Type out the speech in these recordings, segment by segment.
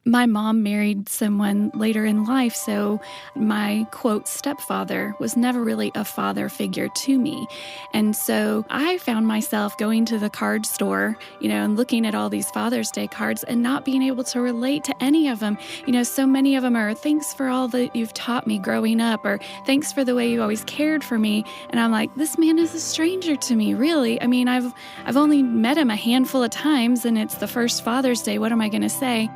My mom married someone later in life, so my, quote, stepfather was never really a father figure to me. And so I found myself going to the card store, and looking at all these Father's Day cards and not being able to relate to any of them. So many of them are, thanks for all that you've taught me growing up, or thanks for the way you always cared for me. And I'm like, this man is a stranger to me, really. I mean, I've only met him a handful of times, and it's the first Father's Day. What am I going to say?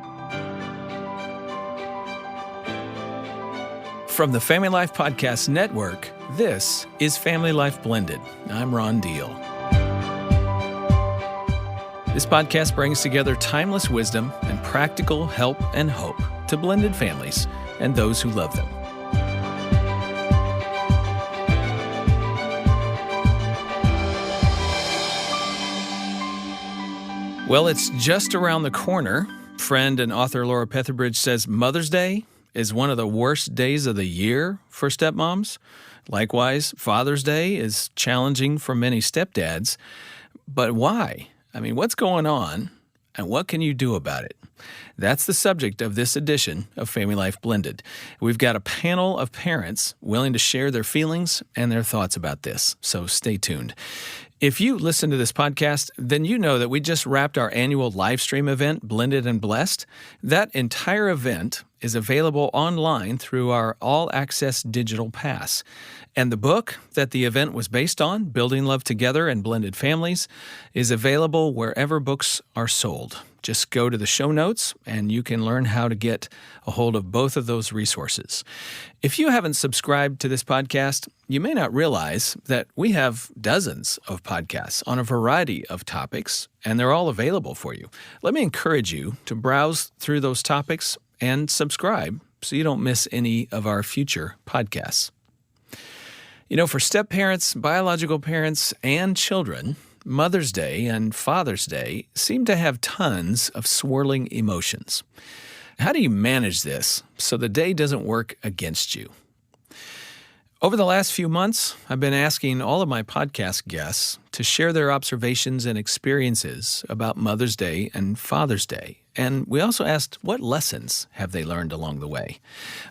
From the FamilyLife Podcast Network, this is FamilyLife Blended. I'm Ron Deal. This podcast brings together timeless wisdom and practical help and hope to blended families and those who love them. Well, it's just around the corner. Friend and author Laura Petherbridge says Mother's Day is one of the worst days of the year for stepmoms. Likewise, Father's Day is challenging for many stepdads. But why? I mean, what's going on, and what can you do about it? That's the subject of this edition of FamilyLife Blended. We've got a panel of parents willing to share their feelings and their thoughts about this, so stay tuned. If you listen to this podcast, then you know that we just wrapped our annual live stream event, Blended and Blessed. That entire event is available online through our all-access digital pass. And the book that the event was based on, Building Love Together and Blended Families, is available wherever books are sold. Just go to the show notes and you can learn how to get a hold of both of those resources. If you haven't subscribed to this podcast, you may not realize that we have dozens of podcasts on a variety of topics, and they're all available for you. Let me encourage you to browse through those topics and subscribe so you don't miss any of our future podcasts. For step-parents, biological parents, and children, Mother's Day and Father's Day seem to have tons of swirling emotions. How do you manage this so the day doesn't work against you? Over the last few months, I've been asking all of my podcast guests to share their observations and experiences about Mother's Day and Father's Day. And we also asked, what lessons have they learned along the way?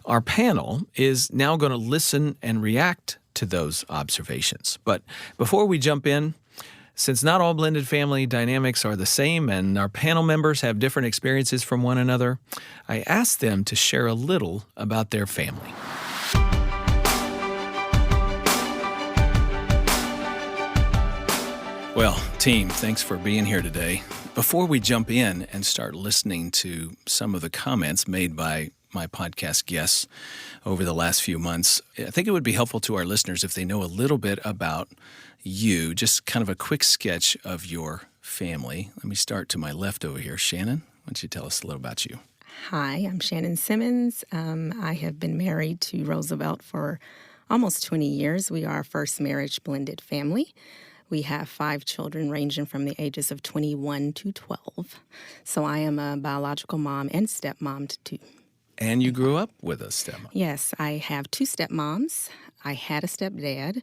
Our panel is now going to listen and react to those observations. But before we jump in, since not all blended family dynamics are the same and our panel members have different experiences from one another, I asked them to share a little about their family. Well, team, thanks for being here today. Before we jump in and start listening to some of the comments made by my podcast guests over the last few months, I think it would be helpful to our listeners if they know a little bit about you, just kind of a quick sketch of your family. Let me start to my left over here. Shannon, why don't you tell us a little about you? Hi, I'm Shannon Simmons. I have been married to Roosevelt for almost 20 years. We are a first marriage blended family. We have 5 children ranging from the ages of 21 to 12. So I am a biological mom and stepmom to 2. And you grew up with a stepmom. Yes, I have 2 stepmoms. I had a stepdad.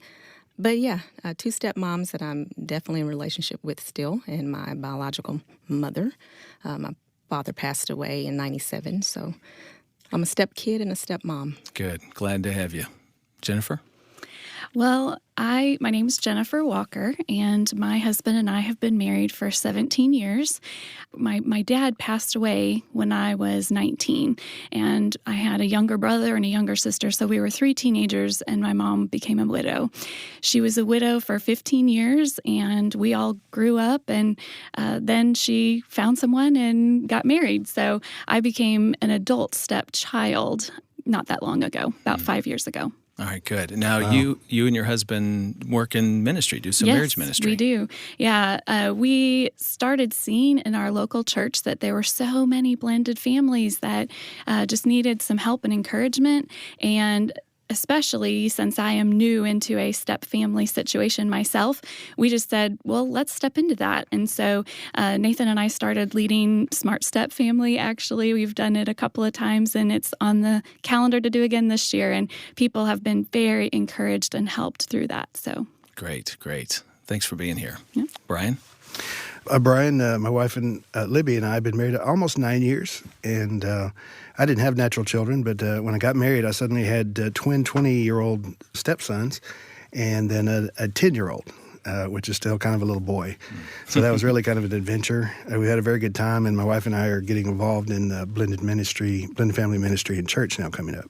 But 2 stepmoms that I'm definitely in relationship with still, and my biological mother. My father passed away in 97, so I'm a stepkid and a stepmom. Good. Glad to have you. Jennifer? Well, my name's Jennifer Walker, and my husband and I have been married for 17 years. My dad passed away when I was 19, and I had a younger brother and a younger sister, so we were 3 teenagers, and my mom became a widow. She was a widow for 15 years, and we all grew up, and then she found someone and got married. So I became an adult stepchild not that long ago, about 5 years ago. All right, good. Now, wow. you and your husband work in ministry, do some marriage ministry. Yes, we do. Yeah, we started seeing in our local church that there were so many blended families that just needed some help and encouragement. And especially since I am new into a step family situation myself, we just said, well, let's step into that. And so Nathan and I started leading Smart Step Family. Actually, we've done it a couple of times, and it's on the calendar to do again this year. And people have been very encouraged and helped through that. So Great. Thanks for being here. Yeah. Brian? Brian, my wife and Libby and I have been married almost 9 years, and I didn't have natural children, but when I got married, I suddenly had twin 20-year-old stepsons and then a 10-year-old, which is still kind of a little boy. So that was really kind of an adventure. We had a very good time, and my wife and I are getting involved in blended family ministry in church now coming up.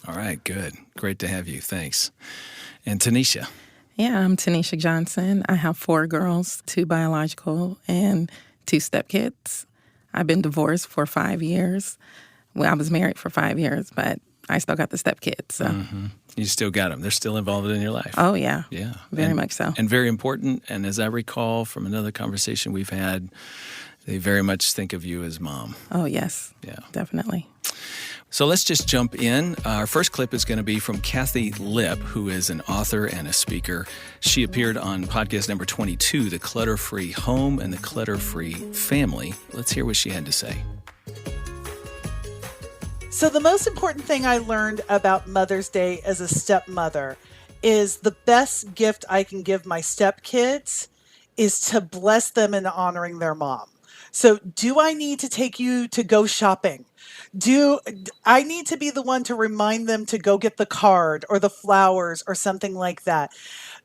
All right, good. Great to have you. Thanks. And Tanisha. Yeah, I'm Tanisha Johnson. I have 4 girls, 2 biological and 2 stepkids. I've been divorced for 5 years. Well, I was married for 5 years, but I still got the stepkids. So. Mm-hmm. You still got them. They're still involved in your life. Oh, yeah. Yeah. Very much so. And very important. And as I recall from another conversation we've had, they very much think of you as mom. Oh, yes. Yeah. Definitely. So let's just jump in. Our first clip is going to be from Kathy Lipp, who is an author and a speaker. She appeared on podcast number 22, The Clutter-Free Home and the Clutter-Free Family. Let's hear what she had to say. So the most important thing I learned about Mother's Day as a stepmother is the best gift I can give my stepkids is to bless them in honoring their mom. So do I need to take you to go shopping? Do I need to be the one to remind them to go get the card or the flowers or something like that?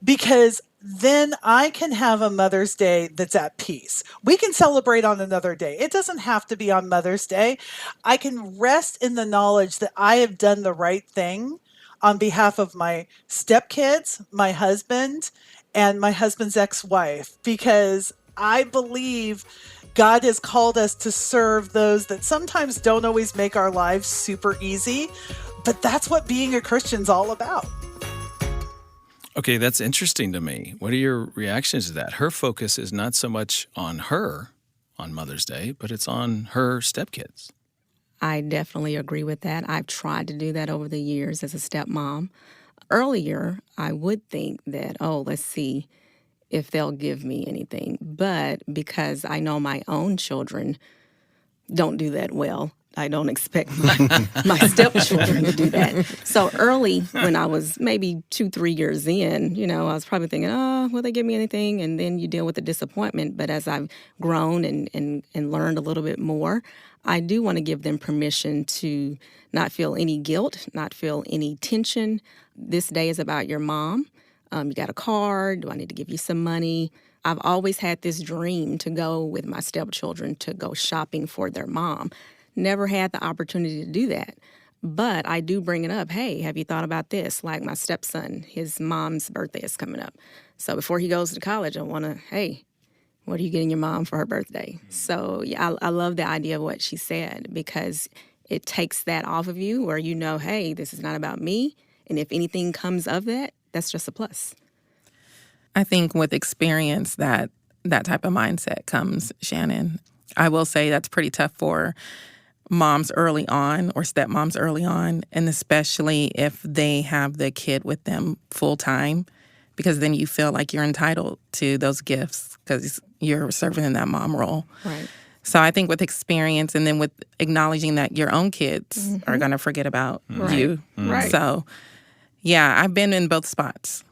Because then I can have a Mother's Day that's at peace. We can celebrate on another day. It doesn't have to be on Mother's Day. I can rest in the knowledge that I have done the right thing on behalf of my stepkids, my husband, and my husband's ex-wife, because I believe God has called us to serve those that sometimes don't always make our lives super easy, but that's what being a Christian's all about. Okay, that's interesting to me. What are your reactions to that? Her focus is not so much on her on Mother's Day, but it's on her stepkids. I definitely agree with that. I've tried to do that over the years as a stepmom. Earlier, I would think that, let's see if they'll give me anything. But because I know my own children don't do that well, I don't expect my stepchildren to do that. So early, when I was maybe 2-3 years in, I was probably thinking, will they give me anything? And then you deal with the disappointment. But as I've grown and learned a little bit more, I do want to give them permission to not feel any guilt, not feel any tension. This day is about your mom. You got a card? Do I need to give you some money? I've always had this dream to go with my stepchildren to go shopping for their mom. Never had the opportunity to do that. But I do bring it up. Hey, have you thought about this? Like my stepson, his mom's birthday is coming up. So before he goes to college, I want to, hey, what are you getting your mom for her birthday? So yeah, I love the idea of what she said, because it takes that off of you where you know, hey, this is not about me. And if anything comes of that, that's just a plus. I think with experience that type of mindset comes, Shannon. I will say that's pretty tough for moms early on or stepmoms early on, and especially if they have the kid with them full time, because then you feel like you're entitled to those gifts because you're serving in that mom role. Right. So I think with experience and then with acknowledging that your own kids are going to forget about you. Right. So, yeah, I've been in both spots.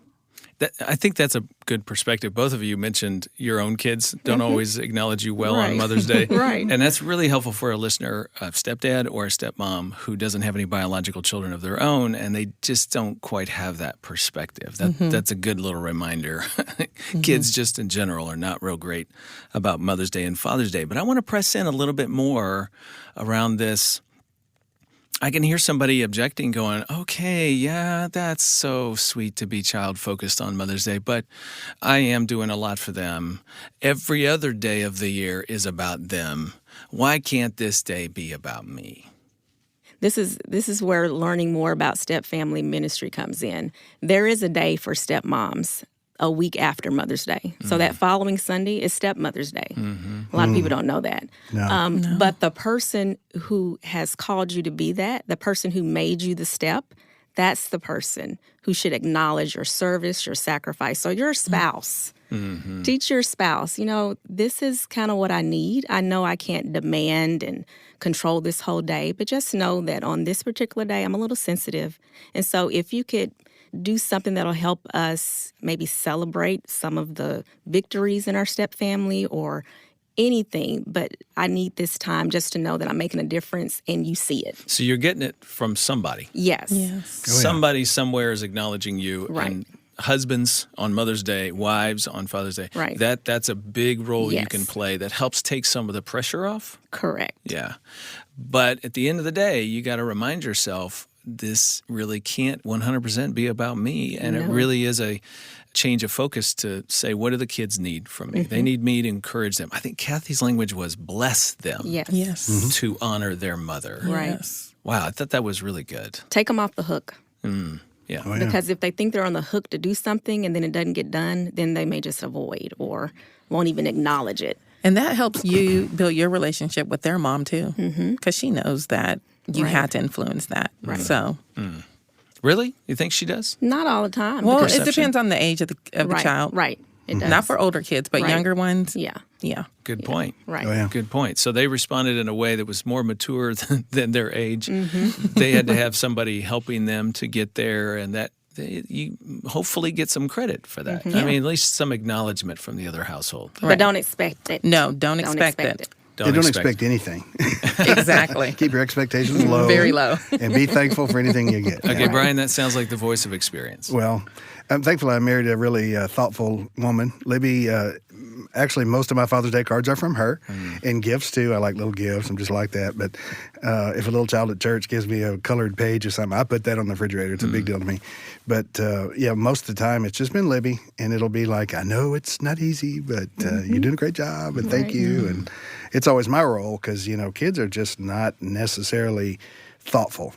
I think that's a good perspective. Both of you mentioned your own kids don't always acknowledge you well on Mother's Day. Right. And that's really helpful for a listener, a stepdad or a stepmom who doesn't have any biological children of their own, and they just don't quite have that perspective. That's a good little reminder. Kids just in general are not real great about Mother's Day and Father's Day. But I want to press in a little bit more around this. I can hear somebody objecting going, okay, yeah, that's so sweet to be child-focused on Mother's Day, but I am doing a lot for them. Every other day of the year is about them. Why can't this day be about me? This is where learning more about stepfamily ministry comes in. There is a day for stepmoms a week after Mother's Day. So that following Sunday is Stepmother's Day. A lot of people don't know that. No. But the person who has called you to be that, the person who made you the step, that's the person who should acknowledge your service, your sacrifice. So your spouse, teach your spouse, this is kind of what I need. I know I can't demand and control this whole day, but just know that on this particular day, I'm a little sensitive. And so if you could do something that'll help us maybe celebrate some of the victories in our step family or anything, but I need this time just to know that I'm making a difference and you see it. So you're getting it from somebody. Yes. Oh, yeah. Somebody somewhere is acknowledging you. Right. And husbands on Mother's Day, wives on Father's Day. Right. That's a big role you Yes. can play that helps take some of the pressure off. Correct. Yeah. But at the end of the day, you got to remind yourself this really can't 100% be about me. And it really is a change of focus to say, what do the kids need from me? They need me to encourage them. I think Kathy's language was bless them Yes. to honor their mother. Right. Yes. Wow, I thought that was really good. Take them off the hook. Yeah. Oh, yeah. Because if they think they're on the hook to do something and then it doesn't get done, then they may just avoid or won't even acknowledge it. And that helps you build your relationship with their mom, too, because she knows that you had to influence that. Right. So, Really? You think she does? Not all the time. well, because- it depends on the age of the child. Right. It does. Not for older kids, but Right. younger ones. Yeah. Yeah. Good point. Right. Oh, yeah. Good point. So they responded in a way that was more mature than their age. They had to have somebody helping them to get there, and that you hopefully get some credit for that. I mean, at least some acknowledgement from the other household. But don't expect it. No, don't expect it. Don't expect anything. Exactly. Keep your expectations low. Very low. And be thankful for anything you get. Okay, Brian, that sounds like the voice of experience. Well, I'm thankful I married a really thoughtful woman. Libby, actually, most of my Father's Day cards are from her, and gifts, too. I like little gifts. I'm just like that. But if a little child at church gives me a colored page or something, I put that on the refrigerator. It's a big deal to me. But, yeah, most of the time, it's just been Libby, and it'll be like, I know it's not easy, but you're doing a great job, and thank you. And it's always my role because, kids are just not necessarily thoughtful.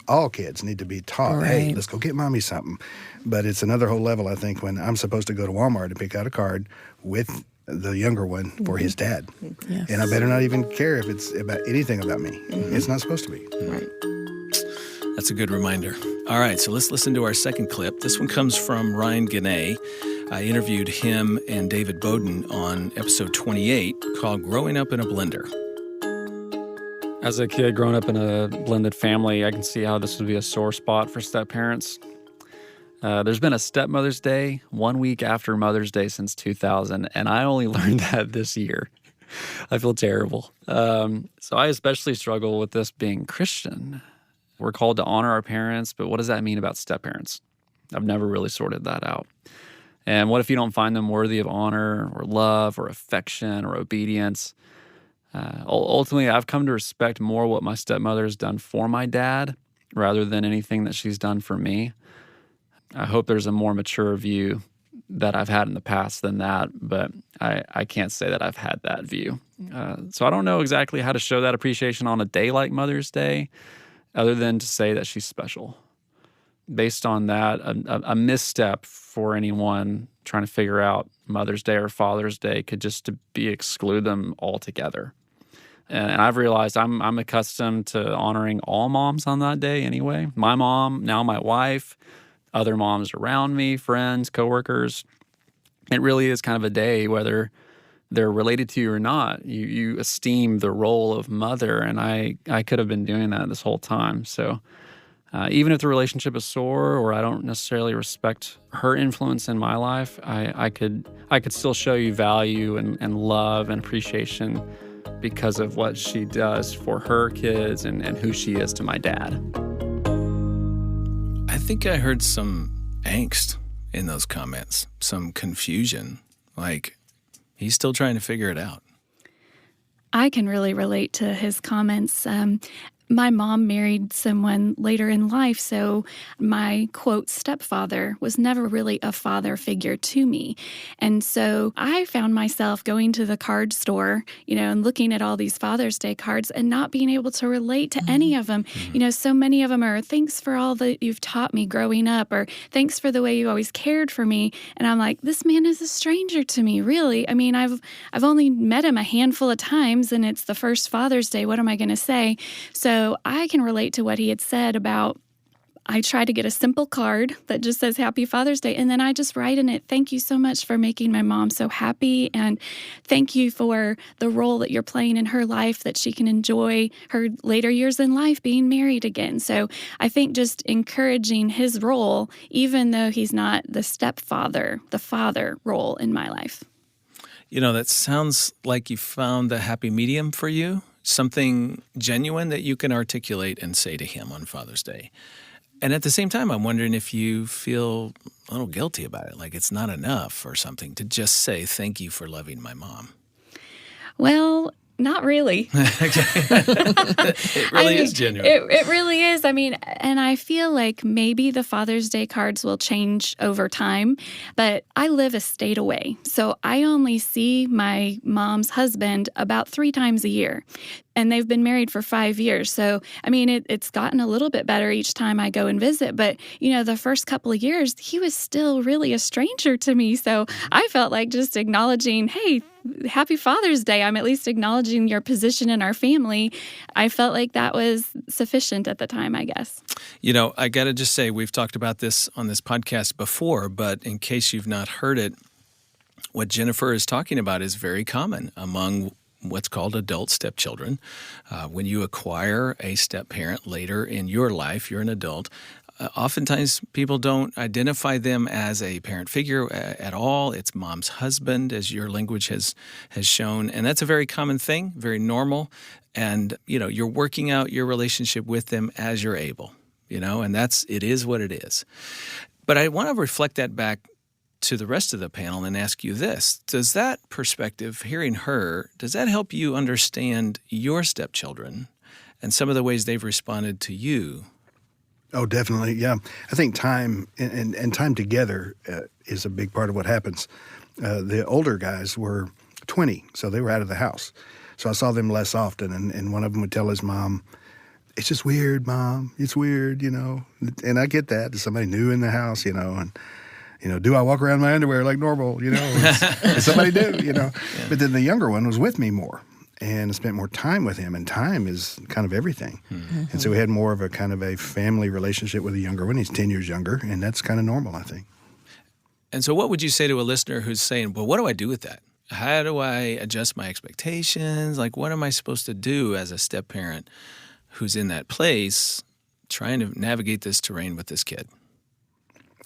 All kids need to be taught, hey, let's go get mommy something. But it's another whole level, I think, when I'm supposed to go to Walmart and pick out a card with the younger one for his dad. Yes. And I better not even care if it's about anything about me. It's not supposed to be. Right. That's a good reminder. All right, so let's listen to our second clip. This one comes from Ryan Gannay. I interviewed him and David Bowden on episode 28 called Growing Up in a Blender. As a kid growing up in a blended family, I can see how this would be a sore spot for step-parents. There's been a stepmother's day 1 week after Mother's Day since 2000, and I only learned that this year. I feel terrible. So I especially struggle with this being Christian. We're called to honor our parents, but what does that mean about step-parents? I've never really sorted that out. And what if you don't find them worthy of honor or love or affection or obedience? Ultimately, I've come to respect more what my stepmother has done for my dad rather than anything that she's done for me. I hope there's a more mature view that I've had in the past than that, but I can't say that I've had that view. So I don't know exactly how to show that appreciation on a day like Mother's Day other than to say that she's special. Based on that, a misstep for anyone trying to figure out Mother's Day or Father's Day could just be exclude them altogether. And I've realized I'm accustomed to honoring all moms on that day anyway. My mom, now my wife, other moms around me, friends, coworkers. It really is kind of a day, whether they're related to you or not. You esteem the role of mother, and I could have been doing that this whole time. So even if the relationship is sore or I don't necessarily respect her influence in my life, I could still show you value and love and appreciation because of what she does for her kids and who she is to my dad. I think I heard some angst in those comments, some confusion, like he's still trying to figure it out. I can really relate to his comments. My mom married someone later in life, so my, quote, stepfather was never really a father figure to me. And so I found myself going to the card store, and looking at all these Father's Day cards and not being able to relate to any of them. So many of them are, thanks for all that you've taught me growing up, or thanks for the way you always cared for me. And I'm like, this man is a stranger to me, really. I mean, I've only met him a handful of times, and it's the first Father's Day. What am I going to say? So I can relate to what he had said about, I try to get a simple card that just says Happy Father's Day. And then I just write in it, thank you so much for making my mom so happy. And thank you for the role that you're playing in her life, that she can enjoy her later years in life being married again. So I think just encouraging his role, even though he's not the stepfather, the father role in my life. That sounds like you found the happy medium for you, something genuine that you can articulate and say to him on Father's Day. And at the same time, I'm wondering if you feel a little guilty about it, like it's not enough or something to just say, thank you for loving my mom. Well, not really. It really is genuine. It really is. And I feel like maybe the Father's Day cards will change over time, but I live a state away. So I only see my mom's husband about 3 times a year. And they've been married for 5 years. So, it's gotten a little bit better each time I go and visit. But, the first couple of years, he was still really a stranger to me. So I felt like just acknowledging, hey, Happy Father's Day. I'm at least acknowledging your position in our family. I felt like that was sufficient at the time, I guess. I got to just say, we've talked about this on this podcast before, but in case you've not heard it, what Jennifer is talking about is very common among what's called adult stepchildren. When you acquire a step-parent later in your life, you're an adult, oftentimes people don't identify them as a parent figure at all. It's mom's husband, as your language has shown. And that's a very common thing, very normal. And, you're working out your relationship with them as you're able, and it is what it is. But I want to reflect that back to the rest of the panel and ask you this. Does that perspective, hearing her, does that help you understand your stepchildren and some of the ways they've responded to you? Oh, definitely. Yeah. I think time and time together is a big part of what happens. The older guys were 20, so they were out of the house. So I saw them less often, and one of them would tell his mom, it's just weird, Mom. It's weird, And I get that. There's somebody new in the house, and do I walk around in my underwear like normal, somebody do, Yeah. But then the younger one was with me more and spent more time with him, and time is kind of everything. Mm-hmm. And so we had more of a kind of a family relationship with the younger one. He's 10 years younger, and that's kind of normal, I think. And so what would you say to a listener who's saying, well, what do I do with that? How do I adjust my expectations? Like, what am I supposed to do as a step-parent who's in that place trying to navigate this terrain with this kid?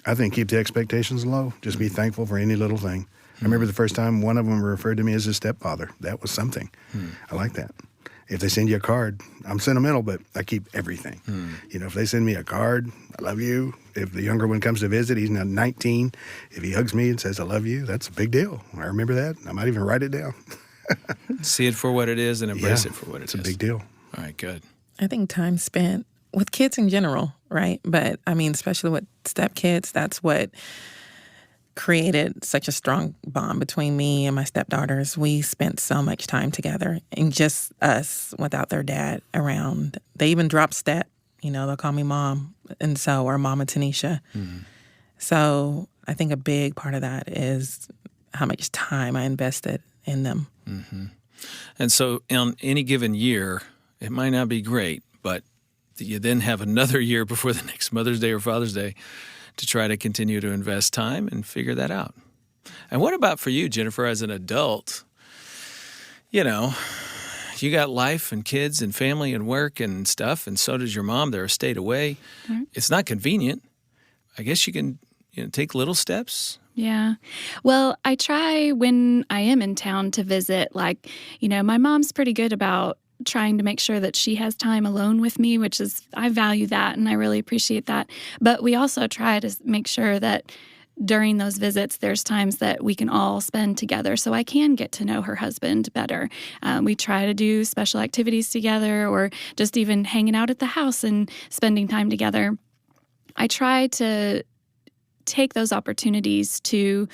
I think keep the expectations low. Just be thankful for any little thing. I remember the first time one of them referred to me as a stepfather. That was something. I like that. If they send you a card, I'm sentimental, but I keep everything. If they send me a card, I love you. If the younger one comes to visit, he's now 19. If he hugs me and says, I love you, that's a big deal. I remember that. I might even write it down. See it for what it is and embrace it for what it is. It's a big deal. All right, good. I think time spent with kids in general, right? But especially with stepkids, that's what created such a strong bond between me and my stepdaughters. We spent so much time together, and just us without their dad around. They even dropped step, they'll call me Mom, and so, or Mama Tanisha. Mm-hmm. So I think a big part of that is how much time I invested in them. Mm-hmm. And so on any given year, it might not be great, but you then have another year before the next Mother's Day or Father's Day to try to continue to invest time and figure that out. And what about for you, Jennifer, as an adult? You got life and kids and family and work and stuff, and so does your mom. They're a state away. Mm-hmm. It's not convenient. I guess you can take little steps. Yeah. Well, I try when I am in town to visit, my mom's pretty good about trying to make sure that she has time alone with me, which is, I value that and I really appreciate that. But we also try to make sure that during those visits, there's times that we can all spend together so I can get to know her husband better. We try to do special activities together, or just even hanging out at the house and spending time together. I try to take those opportunities to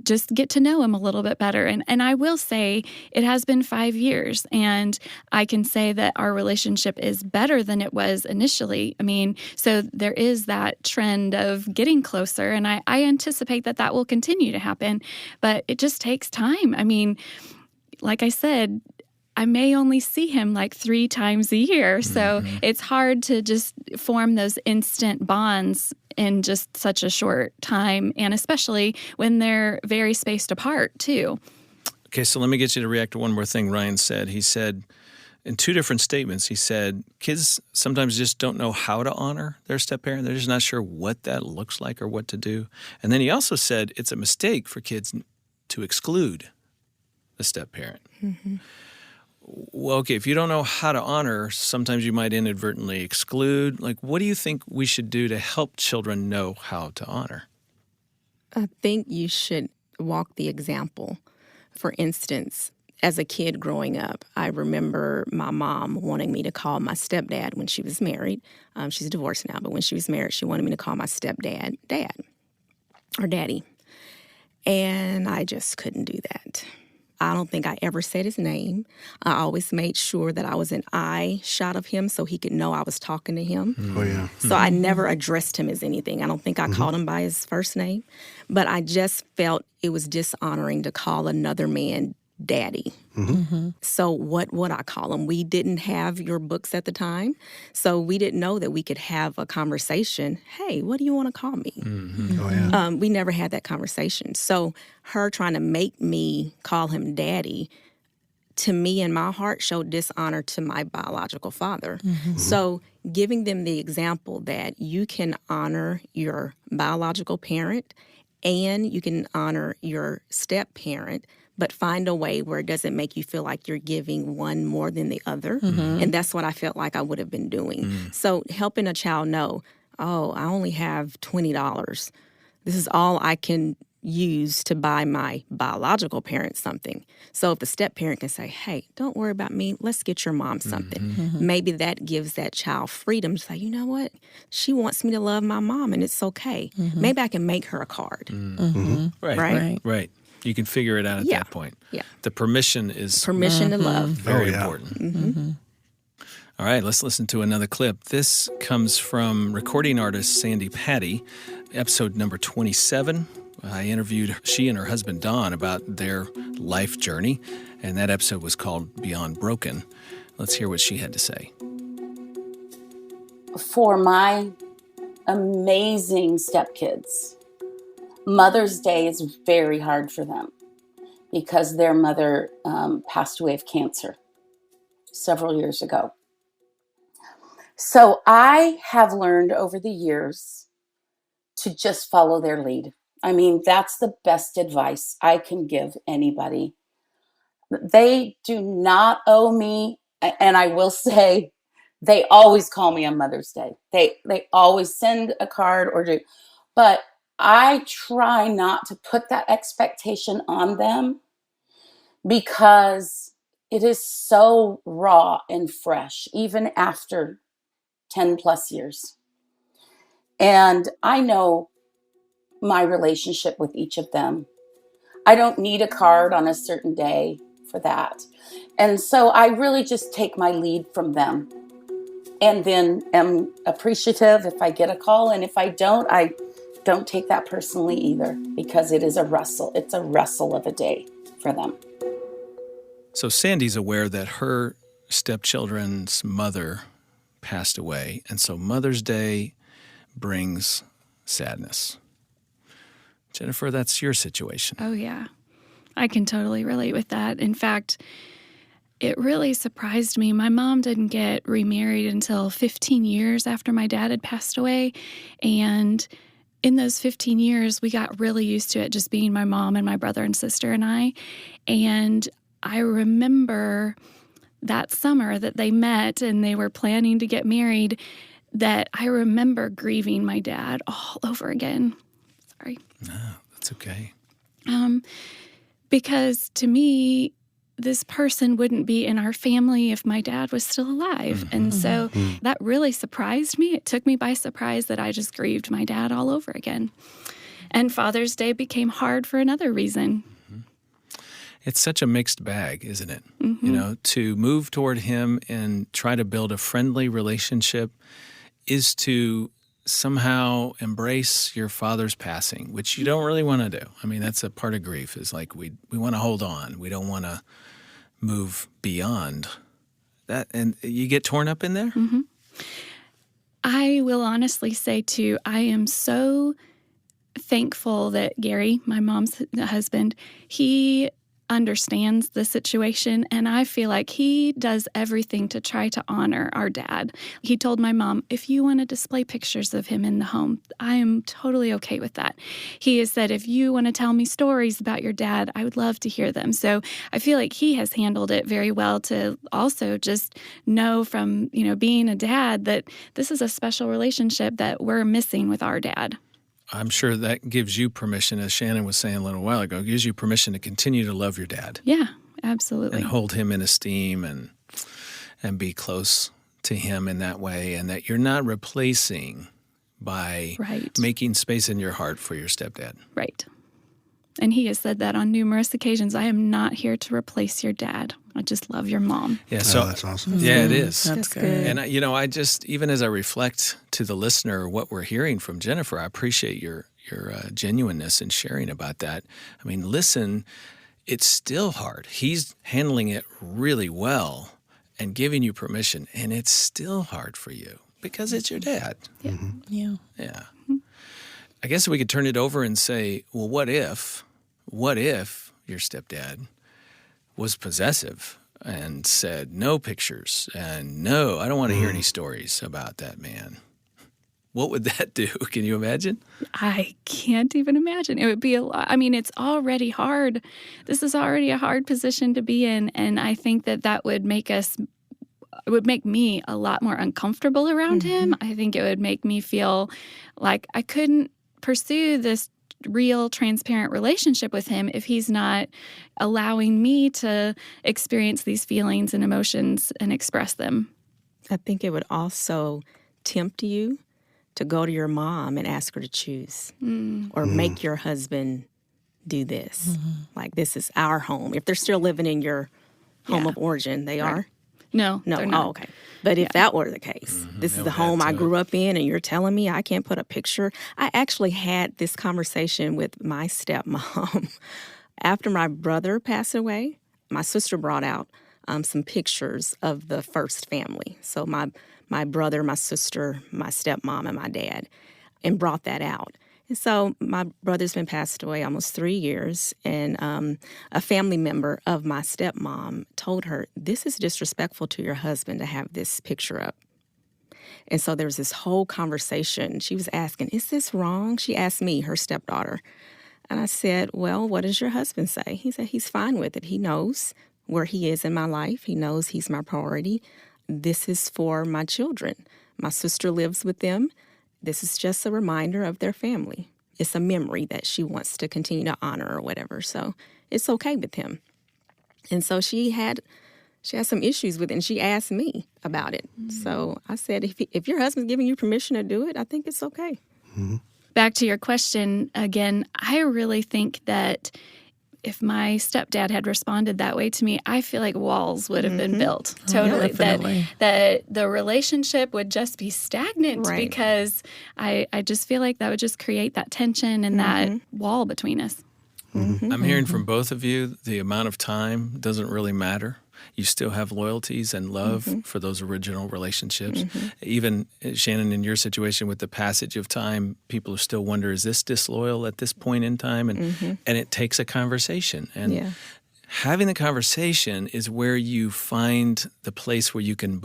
just get to know him a little bit better. And I will say it has been 5 years, and I can say that our relationship is better than it was initially. So there is that trend of getting closer, and I anticipate that will continue to happen, but it just takes time. Like I said, I may only see him like 3 times a year. So it's hard to just form those instant bonds in just such a short time, and especially when they're very spaced apart too. Okay, so let me get you to react to one more thing Ryan said. He said, in 2 different statements, he said, kids sometimes just don't know how to honor their step-parent. They're just not sure what that looks like or what to do. And then he also said it's a mistake for kids to exclude the step-parent. Well, okay, if you don't know how to honor, sometimes you might inadvertently exclude. Like, what do you think we should do to help children know how to honor? I think you should walk the example. For instance, as a kid growing up, I remember my mom wanting me to call my stepdad when she was married. She's divorced now, but when she was married, she wanted me to call my stepdad dad or daddy. And I just couldn't do that. I don't think I ever said his name. I always made sure that I was an eye shot of him so he could know I was talking to him. Oh, yeah. So I never addressed him as anything. I don't think I called him by his first name. But I just felt it was dishonoring to call another man daddy. So what would I call him? We didn't have your books at the time, so we didn't know that we could have a conversation. Hey, what do you want to call me? Oh, yeah. We never had that conversation. So her trying to make me call him daddy, to me in my heart, showed dishonor to my biological father. So giving them the example that you can honor your biological parent and you can honor your step-parent, but find a way where it doesn't make you feel like you're giving one more than the other. And that's what I felt like I would have been doing. So helping a child know, oh, I only have $20. This is all I can use to buy my biological parent something. So if the step-parent can say, hey, don't worry about me, let's get your mom something. Maybe that gives that child freedom to say, you know what? She wants me to love my mom and it's okay. Maybe I can make her a card. Right. You can figure it out at that point. Yeah. The permission is Permission to love. very important. All right, let's listen to another clip. This comes from recording artist Sandy Patty, episode number 27. I interviewed she and her husband Don about their life journey, and that episode was called Beyond Broken. Let's hear what she had to say. For my amazing stepkids, Mother's Day is very hard for them because their mother passed away of cancer several years ago. So I have learned over the years to just follow their lead. I mean, that's the best advice I can give anybody. They do not owe me, and I will say, they always call me on Mother's Day. They always send a card or do, but I try not to put that expectation on them because it is so raw and fresh, even after 10 plus years. And I know my relationship with each of them. I don't need a card on a certain day for that. And so I really just take my lead from them and then am appreciative if I get a call. And if I don't take that personally either, because it is a wrestle. It's a wrestle of a day for them. So Sandy's aware that her stepchildren's mother passed away, and so Mother's Day brings sadness. Jennifer, that's your situation. Oh, yeah. I can totally relate with that. In fact, it really surprised me. My mom didn't get remarried until 15 years after my dad had passed away, and in those 15 years, we got really used to it just being my mom and my brother and sister and I. And I remember that summer that they met and they were planning to get married, that I remember grieving my dad all over again. Sorry. No, that's okay. Because to me, this person wouldn't be in our family if my dad was still alive. And so that really surprised me. It took me by surprise that I just grieved my dad all over again. And Father's Day became hard for another reason. It's such a mixed bag, isn't it? You know, to move toward him and try to build a friendly relationship is to somehow embrace your father's passing, which you don't really want to do. I mean, that's a part of grief, is like we want to hold on. We don't want to move beyond that, and you get torn up in there? Mm-hmm. I will honestly say, too, I am so thankful that Gary, my mom's husband, he understands the situation, and I feel like he does everything to try to honor our dad. He told my mom, if you want to display pictures of him in the home, I am totally okay with that. He has said, if you want to tell me stories about your dad, I would love to hear them. So I feel like he has handled it very well to also just know from, being a dad that this is a special relationship that we're missing with our dad. I'm sure that gives you permission, as Shannon was saying a little while ago, gives you permission to continue to love your dad. Yeah, absolutely. And hold him in esteem and be close to him in that way, and that you're not replacing by making space in your heart for your stepdad. Right. And he has said that on numerous occasions. I am not here to replace your dad. I just love your mom. Yeah, so that's awesome. Yeah, it is. That's good. And I just, even as I reflect to the listener what we're hearing from Jennifer, I appreciate your genuineness in sharing about that. I mean, listen, it's still hard. He's handling it really well and giving you permission, and it's still hard for you because it's your dad. Yeah. Mm-hmm. Yeah. Yeah. I guess we could turn it over and say, well, what if your stepdad was possessive and said, no pictures, and no, I don't want to hear any stories about that man? What would that do? Can you imagine? I can't even imagine. It would be a lot. I mean, it's already hard. This is already a hard position to be in, and I think that would make me a lot more uncomfortable around him. I think it would make me feel like I couldn't pursue this real, transparent relationship with him if he's not allowing me to experience these feelings and emotions and express them. I think it would also tempt you to go to your mom and ask her to choose or make your husband do this. Like, this is our home. If they're still living in your home of origin, they are? No, No. they're not. Oh, okay. But if that were the case, this is the home I grew up in, and you're telling me I can't put a picture. I actually had this conversation with my stepmom. After my brother passed away, my sister brought out some pictures of the first family. So my brother, my sister, my stepmom, and my dad, and brought that out. And so my brother's been passed away almost 3 years, and a family member of my stepmom told her, this is disrespectful to your husband to have this picture up. And so there was this whole conversation. She was asking, is this wrong? She asked me, her stepdaughter. And I said, well, what does your husband say? He said he's fine with it. He knows where he is in my life. He knows he's my priority. This is for my children. My sister lives with them. This is just a reminder of their family. It's a memory that she wants to continue to honor or whatever. So it's okay with him. And so she had some issues with it, and she asked me about it. So I said, if your husband's giving you permission to do it, I think it's okay. Back to your question again, I really think that if my stepdad had responded that way to me, I feel like walls would have been built. Totally. That the relationship would just be stagnant because I just feel like that would just create that tension and that wall between us. I'm hearing from both of you, the amount of time doesn't really matter. You still have loyalties and love for those original relationships. Even, Shannon, in your situation with the passage of time, people still wonder, is this disloyal at this point in time? And it takes a conversation. And having the conversation is where you find the place where you can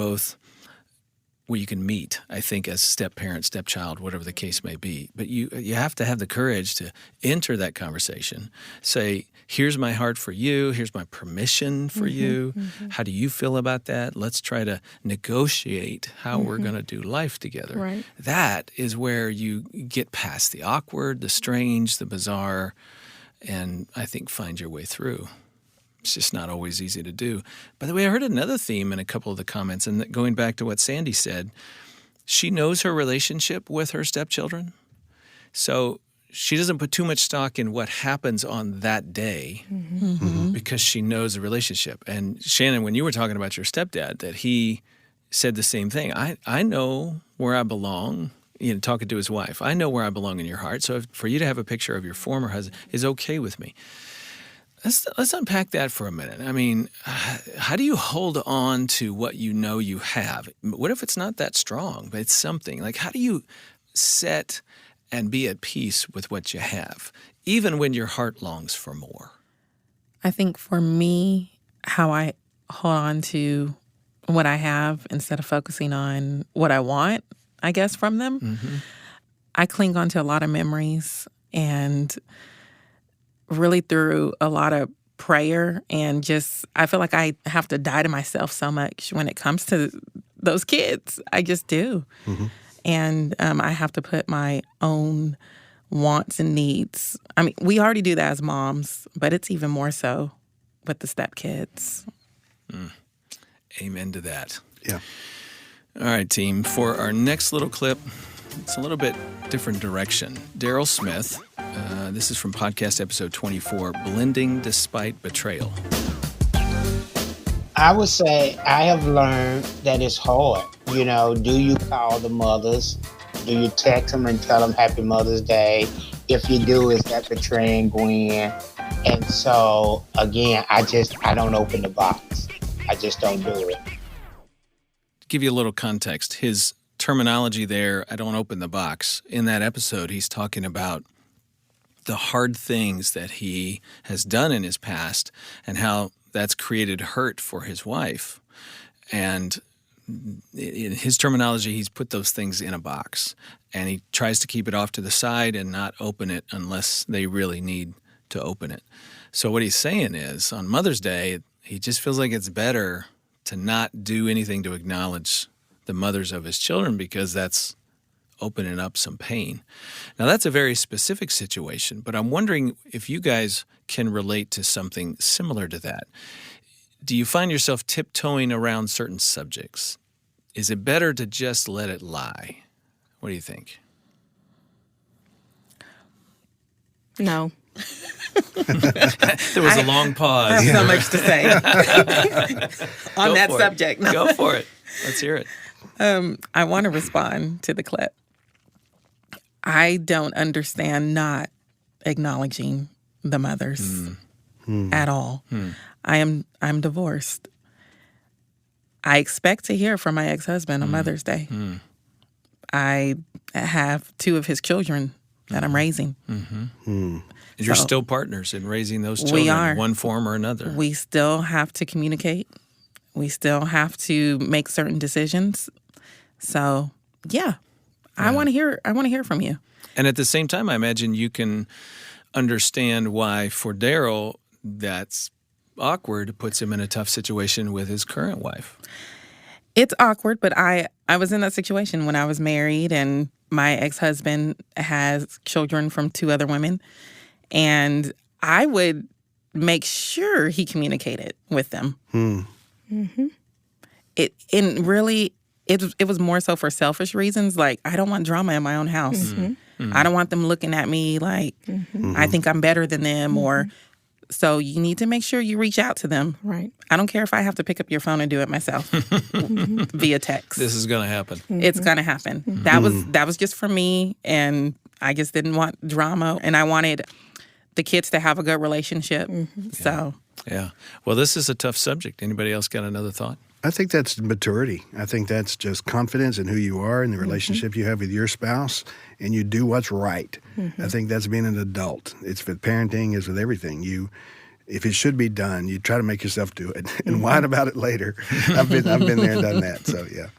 meet, I think, as step-parent, stepchild, whatever the case may be. But you have to have the courage to enter that conversation, say, here's my heart for you, here's my permission for you. How do you feel about that? Let's try to negotiate how we're going to do life together. Right. That is where you get past the awkward, the strange, the bizarre, and I think find your way through. It's just not always easy to do. By the way, I heard another theme in a couple of the comments, and going back to what Sandy said, she knows her relationship with her stepchildren, so she doesn't put too much stock in what happens on that day because she knows the relationship. And Shannon, when you were talking about your stepdad, that he said the same thing. I know where I belong. Talking to his wife, I know where I belong in your heart. So for you to have a picture of your former husband is okay with me. Let's unpack that for a minute. I mean, how do you hold on to what you know you have? What if it's not that strong, but it's something? Like, how do you set and be at peace with what you have, even when your heart longs for more? I think for me, how I hold on to what I have instead of focusing on what I want, I guess, from them, Mm-hmm. I cling on to a lot of memories and really through a lot of prayer and just, I feel like I have to die to myself so much when it comes to those kids. I just do. Mm-hmm. And I have to put my own wants and needs. I mean, we already do that as moms, but it's even more so with the stepkids. Amen to that. Yeah. All right, team. For our next little clip, it's a little bit different direction. Daryl Smith, this is from podcast episode 24, Blending Despite Betrayal. I would say I have learned that it's hard. You know, do you call the mothers? Do you text them and tell them Happy Mother's Day? If you do, is that betraying Gwen? And so, again, I don't open the box. I just don't do it. Give you a little context. His terminology there, I don't open the box. In that episode, he's talking about the hard things that he has done in his past and how that's created hurt for his wife. And in his terminology, he's put those things in a box. And he tries to keep it off to the side and not open it unless they really need to open it. So what he's saying is, on Mother's Day, he just feels like it's better to not do anything to acknowledge the mothers of his children because that's opening up some pain. Now, that's a very specific situation, but I'm wondering if you guys can relate to something similar to that. Do you find yourself tiptoeing around certain subjects? Is it better to just let it lie? What do you think? No. There was a long pause. I have so much to say on Go that for it. subject. No. Go for it. Let's hear it. I want to respond to the clip. I don't understand not acknowledging the mothers at all. I'm divorced. I expect to hear from my ex-husband on Mother's Day. I have 2 of his children that I'm raising. And you're So, still partners in raising those children we are. in one form or another. We still have to communicate. We still have to make certain decisions. So, yeah. I want to hear from you. And at the same time, I imagine you can understand why for Daryl that's awkward, puts him in a tough situation with his current wife. It's awkward, but I was in that situation when I was married and my ex-husband has children from 2 other women. And I would make sure he communicated with them. It was more so for selfish reasons. Like, I don't want drama in my own house. I don't want them looking at me like I think I'm better than them or so you need to make sure you reach out to them. Right. I don't care if I have to pick up your phone and do it myself via text. This is going to happen. It's going to happen. That was just for me, and I just didn't want drama, and I wanted the kids to have a good relationship. So, Yeah. Well, this is a tough subject. Anybody else got another thought? I think that's maturity. I think that's just confidence in who you are and the relationship you have with your spouse, and you do what's right. I think that's being an adult. It's with parenting, it's with everything. If it should be done, you try to make yourself do it and whine about it later. I've been there and done that. So yeah.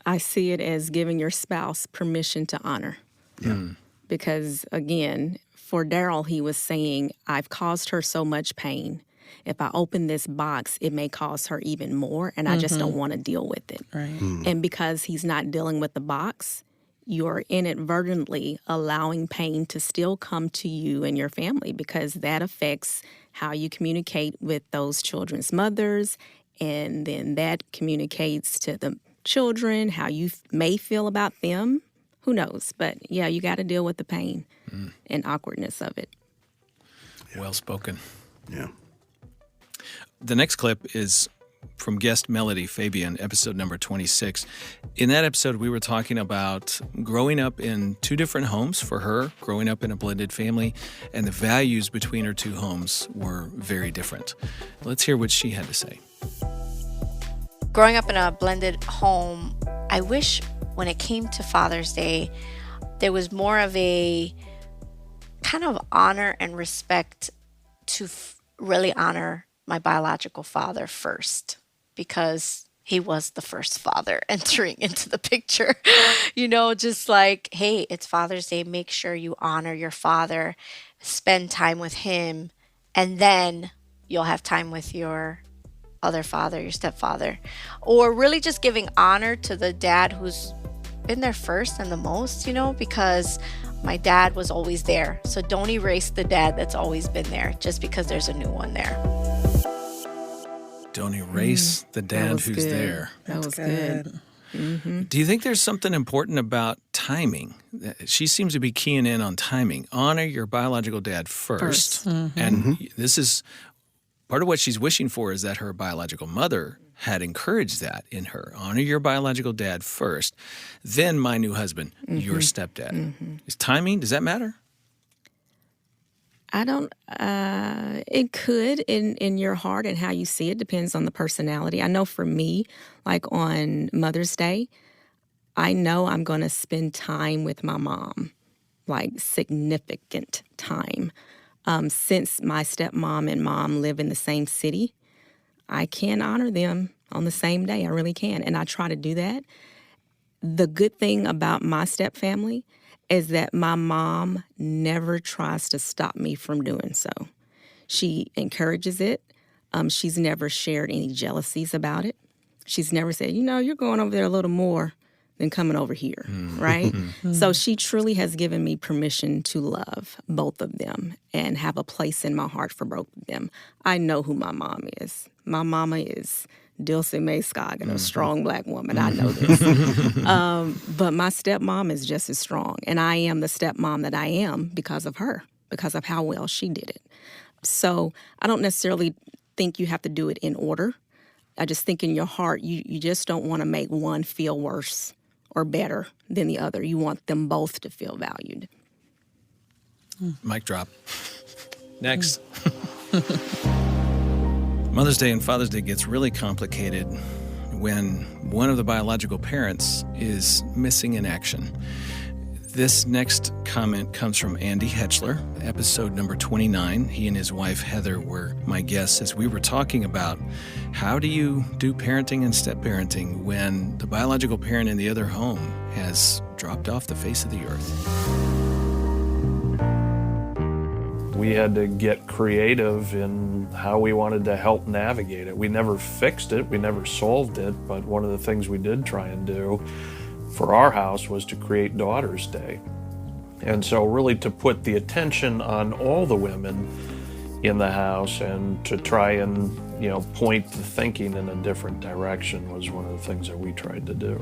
I see it as giving your spouse permission to honor. Because again, for Daryl, he was saying, I've caused her so much pain. If I open this box, it may cause her even more, and I just don't want to deal with it. right. And because he's not dealing with the box, you're inadvertently allowing pain to still come to you and your family because that affects how you communicate with those children's mothers, and then that communicates to the children how you may feel about them. Who knows? But yeah, you got to deal with the pain and awkwardness of it. Well spoken. Yeah. The next clip is from guest Melody Fabian, episode number 26. In that episode, we were talking about growing up in two different homes for her, growing up in a blended family, and the values between her two homes were very different. Let's hear what she had to say. Growing up in a blended home, I wish when it came to Father's Day, there was more of a kind of honor and respect to really honor my biological father first, because he was the first father entering into the picture. Just like, hey, it's Father's Day. Make sure you honor your father, spend time with him, and then you'll have time with your other father, your stepfather. Or really just giving honor to the dad who's been there first and the most, because my dad was always there. So don't erase the dad that's always been there just because there's a new one there. Don't erase the dad who's good. there. That was good. Mm-hmm. Do you think there's something important about timing? She seems to be keying in on timing. Honor your biological dad first. Mm-hmm. And this is part of what she's wishing for, is that her biological mother had encouraged that in her. Honor your biological dad first, then my new husband, your stepdad. Mm-hmm. Is timing, does that matter? I don't, it could in your heart and how you see it. Depends on the personality. I know for me, like on Mother's Day, I know I'm going to spend time with my mom, like significant time. Since my stepmom and mom live in the same city, I can honor them on the same day. I really can. And I try to do that. The good thing about my step family is that my mom never tries to stop me from doing so. She encourages it. She's never shared any jealousies about it. She's never said, you're going over there a little more than coming over here, right? So she truly has given me permission to love both of them and have a place in my heart for both of them. I know who my mom is. My mama is Dilce May Scoggin, a strong Black woman. I know this. But my stepmom is just as strong. And I am the stepmom that I am because of her, because of how well she did it. So I don't necessarily think you have to do it in order. I just think in your heart, you just don't want to make one feel worse or better than the other. You want them both to feel valued. Mic drop. Next. Mother's Day and Father's Day gets really complicated when one of the biological parents is missing in action. This next comment comes from Andy Hetchler, episode number 29. He and his wife Heather were my guests as we were talking about how do you do parenting and step-parenting when the biological parent in the other home has dropped off the face of the earth. We had to get creative in how we wanted to help navigate it. We never fixed it, we never solved it, but one of the things we did try and do for our house was to create Daughter's Day. And so really to put the attention on all the women in the house and to try and, point the thinking in a different direction was one of the things that we tried to do.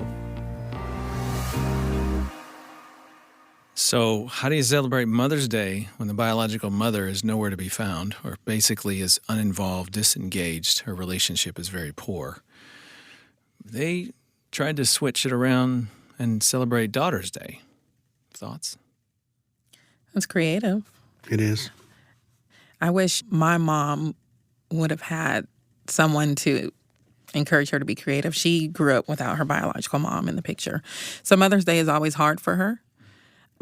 So how do you celebrate Mother's Day when the biological mother is nowhere to be found, or basically is uninvolved, disengaged, her relationship is very poor? They tried to switch it around and celebrate Daughter's Day. Thoughts? That's creative. It is. I wish my mom would have had someone to encourage her to be creative. She grew up without her biological mom in the picture. So Mother's Day is always hard for her.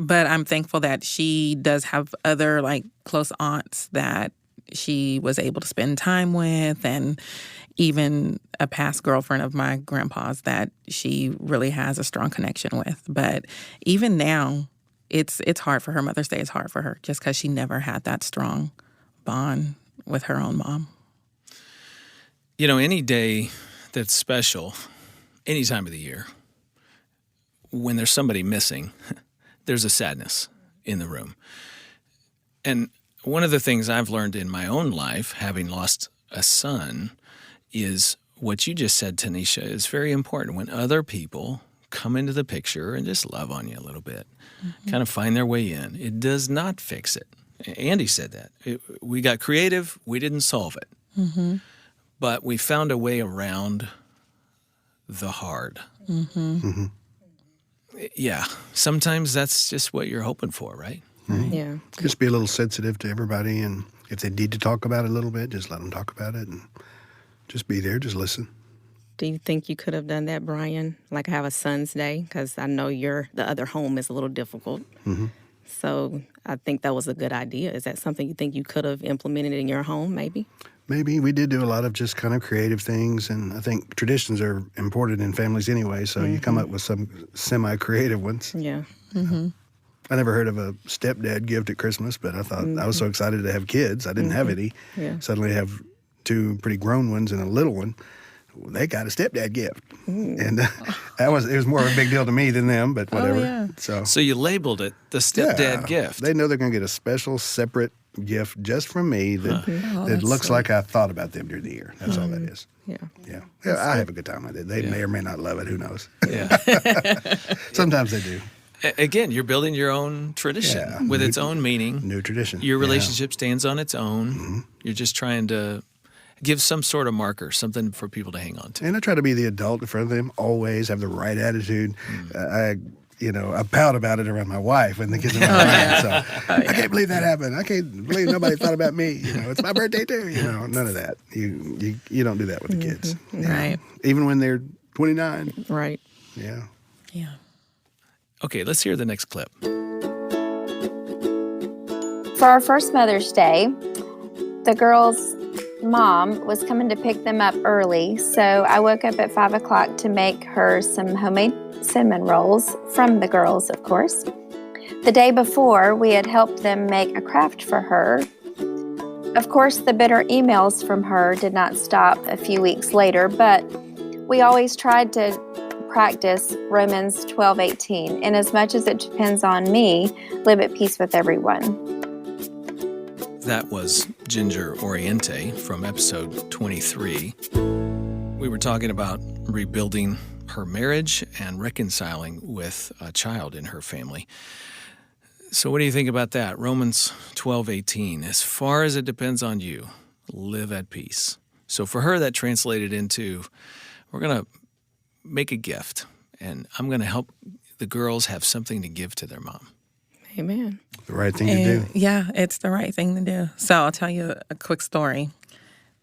But I'm thankful that she does have other close aunts that she was able to spend time with, and even a past girlfriend of my grandpa's that she really has a strong connection with. But even now, it's hard for her. Mother's Day is hard for her just because she never had that strong bond with her own mom. Any day that's special, any time of the year, when there's somebody missing, there's a sadness in the room. And one of the things I've learned in my own life, having lost a son, is what you just said, Tanisha, is very important. When other people come into the picture and just love on you a little bit, kind of find their way in, it does not fix it. Andy said that. We got creative, we didn't solve it. but we found a way around the hard. Yeah, sometimes that's just what you're hoping for, right? Yeah. Just be a little sensitive to everybody, and if they need to talk about it a little bit, just let them talk about it, and just be there, just listen. Do you think you could have done that, Brian? Like have a son's day? Because I know the other home is a little difficult. So I think that was a good idea. Is that something you think you could have implemented in your home, maybe? Maybe. We did do a lot of just kind of creative things, and I think traditions are important in families anyway, so you come up with some semi-creative ones. Yeah. I never heard of a stepdad gift at Christmas, but I thought I was so excited to have kids. I didn't have any. Yeah. Suddenly have two pretty grown ones and a little one. They got a stepdad gift. And it was more of a big deal to me than them, but whatever. Oh, yeah. So you labeled it the stepdad gift. They know they're going to get a special, separate gift just from me that looks like I thought about them during the year. That's all that is. Yeah. Yeah. I have a good time with it. They may or may not love it. Who knows? Yeah. Sometimes they do. Again, you're building your own tradition with its own meaning. New tradition. Your relationship stands on its own. You're just trying to give some sort of marker, something for people to hang on to. And I try to be the adult in front of them, always have the right attitude. I pout about it around my wife when the kids are not around. So I can't believe that happened. I can't believe nobody thought about me. It's my birthday too. None of that. You don't do that with the kids. Right. Even when they're 29. Right. Yeah. Yeah. Okay, let's hear the next clip. For our first Mother's Day, the girls' mom was coming to pick them up early, so I woke up at 5 o'clock to make her some homemade cinnamon rolls from the girls, of course. The day before, we had helped them make a craft for her. Of course, the bitter emails from her did not stop a few weeks later, but we always tried to practice Romans 12:18. And as much as it depends on me, live at peace with everyone. That was Ginger Oriente from episode 23. We were talking about rebuilding her marriage and reconciling with a child in her family. So what do you think about that? Romans 12:18. As far as it depends on you, live at peace. So for her, that translated into, we're going to make a gift, and I'm going to help the girls have something to give to their mom. Amen. The right thing to do. Yeah, it's the right thing to do. So I'll tell you a quick story.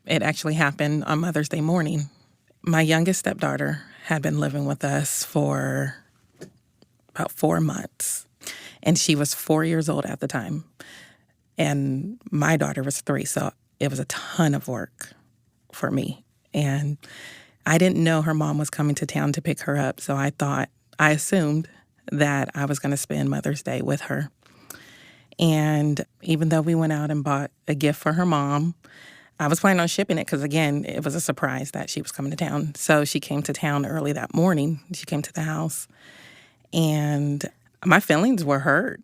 It actually happened on Mother's Day morning. My youngest stepdaughter had been living with us for about 4 months, and she was 4 years old at the time. And my daughter was 3, so it was a ton of work for me. And I didn't know her mom was coming to town to pick her up, so I assumed that I was going to spend Mother's Day with her. And even though we went out and bought a gift for her mom, I was planning on shipping it because, again, it was a surprise that she was coming to town. So she came to town early that morning. She came to the house, and my feelings were hurt.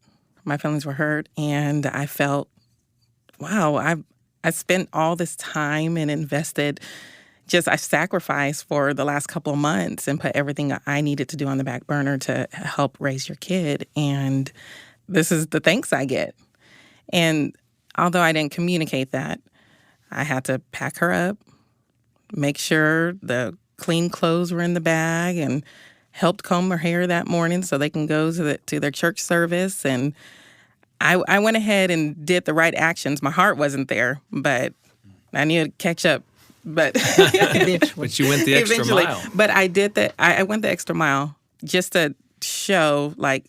And I felt, wow, I spent all this time and invested. I sacrificed for the last couple of months and put everything I needed to do on the back burner to help raise your kid. And this is the thanks I get. And although I didn't communicate that, I had to pack her up, make sure the clean clothes were in the bag, and helped comb her hair that morning so they can go to their church service. And I went ahead and did the right actions. My heart wasn't there, but I needed to catch up. But But you went the extra mile. But I did that. I went the extra mile just to show, like,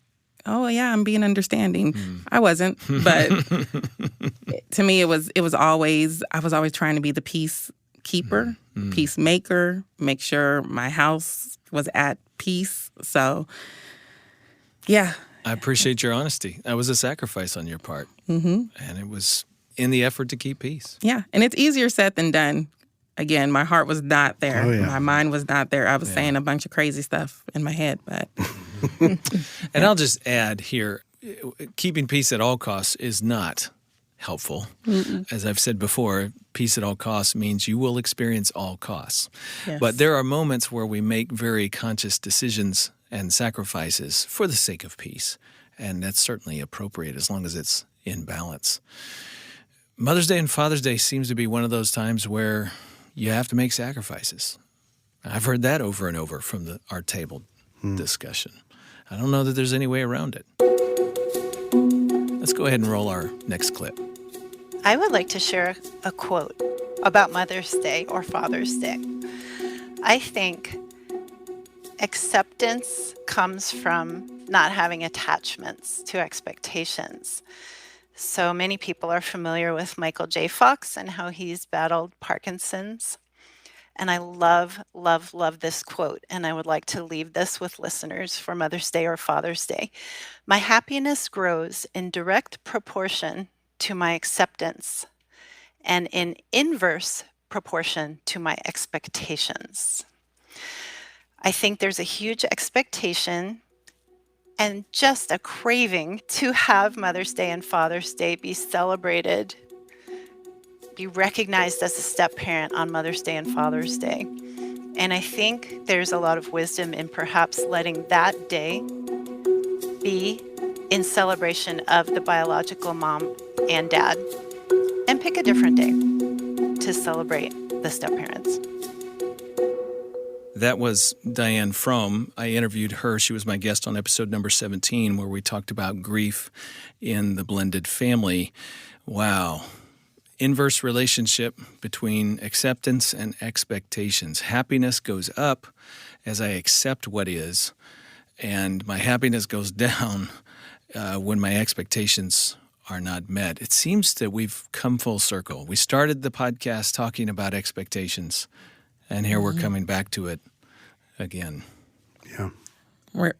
oh yeah, I'm being understanding. I wasn't, but to me, I was always trying to be the peacekeeper, peacemaker, make sure my house was at peace. So, yeah. I appreciate your honesty. That was a sacrifice on your part, and it was in the effort to keep peace. Yeah, and it's easier said than done. Again, my heart was not there. Oh, yeah. My mind was not there. I was saying a bunch of crazy stuff in my head, but. And I'll just add here, keeping peace at all costs is not helpful. As I've said before, peace at all costs means you will experience all costs. Yes. But there are moments where we make very conscious decisions and sacrifices for the sake of peace. And that's certainly appropriate as long as it's in balance. Mother's Day and Father's Day seems to be one of those times where you have to make sacrifices. I've heard that over and over from our table discussion. I don't know that there's any way around it. Let's go ahead and roll our next clip. I would like to share a quote about Mother's Day or Father's Day. I think acceptance comes from not having attachments to expectations. So many people are familiar with Michael J. Fox and how he's battled Parkinson's. And I love, love, love this quote. And I would like to leave this with listeners for Mother's Day or Father's Day. My happiness grows in direct proportion to my acceptance and in inverse proportion to my expectations. I think there's a huge expectation and just a craving to have Mother's Day and Father's Day be celebrated, be recognized as a step parent on Mother's Day and Father's Day. And I think there's a lot of wisdom in perhaps letting that day be in celebration of the biological mom and dad, and pick a different day to celebrate the step parents. That was Diane Fromm. I interviewed her. She was my guest on episode number 17, where we talked about grief in the blended family. Wow. Inverse relationship between acceptance and expectations. Happiness goes up as I accept what is, and my happiness goes down when my expectations are not met. It seems that we've come full circle. We started the podcast talking about expectations, and here we're coming back to it again. Yeah.